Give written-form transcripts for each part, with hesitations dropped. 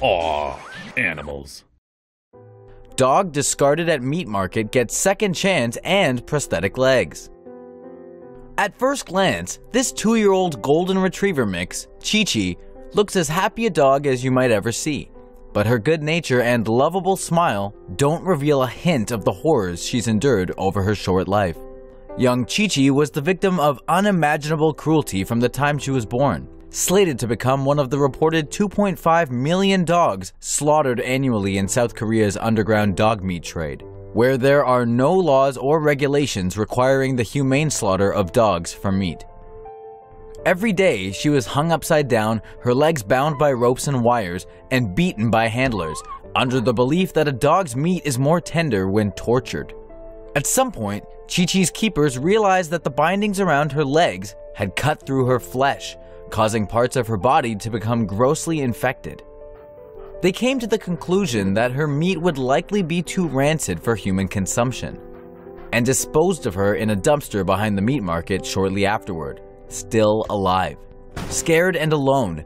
Aw, animals. Dog discarded at meat market gets second chance and prosthetic legs. At first glance, this 2-year-old golden retriever mix, Chi-Chi, looks as happy a dog as you might ever see. But her good nature and lovable smile don't reveal a hint of the horrors she's endured over her short life. Young Chi-Chi was the victim of unimaginable cruelty from the time she was born, slated to become one of the reported 2.5 million dogs slaughtered annually in South Korea's underground dog meat trade, where there are no laws or regulations requiring the humane slaughter of dogs for meat. Every day, she was hung upside down, her legs bound by ropes and wires, and beaten by handlers, under the belief that a dog's meat is more tender when tortured. At some point, Chi-Chi's keepers realized that the bindings around her legs had cut through her flesh, causing parts of her body to become grossly infected. They came to the conclusion that her meat would likely be too rancid for human consumption, and disposed of her in a dumpster behind the meat market shortly afterward, still alive. Scared and alone,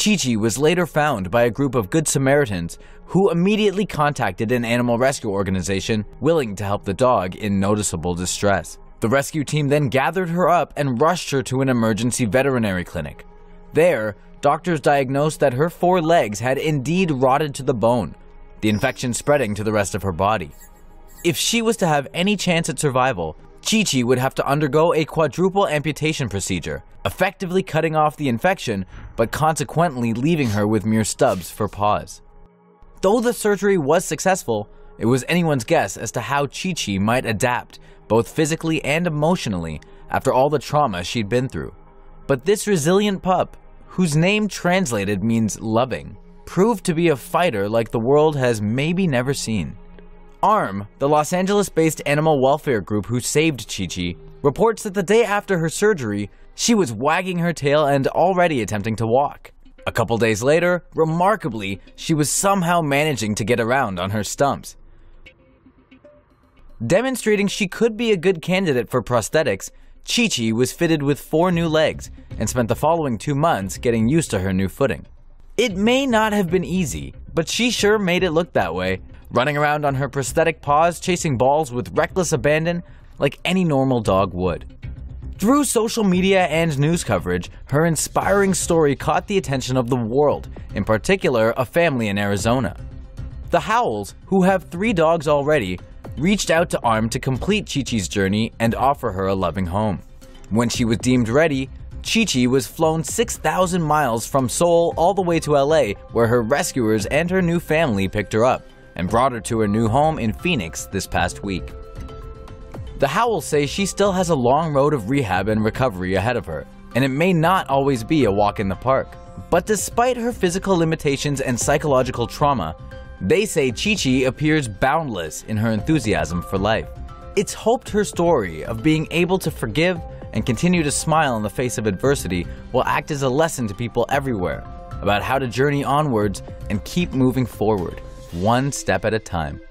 Chi-Chi was later found by a group of Good Samaritans who immediately contacted an animal rescue organization willing to help the dog in noticeable distress. The rescue team then gathered her up and rushed her to an emergency veterinary clinic. There, doctors diagnosed that her 4 legs had indeed rotted to the bone, the infection spreading to the rest of her body. If she was to have any chance at survival, Chi-Chi would have to undergo a quadruple amputation procedure, effectively cutting off the infection, but consequently leaving her with mere stubs for paws. Though the surgery was successful, it was anyone's guess as to how Chi-Chi might adapt, both physically and emotionally, after all the trauma she'd been through. But this resilient pup, whose name translated means loving, proved to be a fighter like the world has maybe never seen. ARM, the Los Angeles-based animal welfare group who saved Chi-Chi, reports that the day after her surgery, she was wagging her tail and already attempting to walk. A couple days later, remarkably, she was somehow managing to get around on her stumps. Demonstrating she could be a good candidate for prosthetics, Chi-Chi was fitted with 4 new legs and spent the following 2 months getting used to her new footing. It may not have been easy, but she sure made it look that way, running around on her prosthetic paws chasing balls with reckless abandon like any normal dog would. Through social media and news coverage, her inspiring story caught the attention of the world, in particular a family in Arizona. The Howells, who have 3 dogs already, reached out to ARM to complete Chi-Chi's journey and offer her a loving home. When she was deemed ready, Chi-Chi was flown 6,000 miles from Seoul all the way to LA, where her rescuers and her new family picked her up and brought her to her new home in Phoenix this past week. The Howells say she still has a long road of rehab and recovery ahead of her, and it may not always be a walk in the park. But despite her physical limitations and psychological trauma, they say Chi-Chi appears boundless in her enthusiasm for life. It's hoped her story of being able to forgive and continue to smile in the face of adversity will act as a lesson to people everywhere about how to journey onwards and keep moving forward, one step at a time.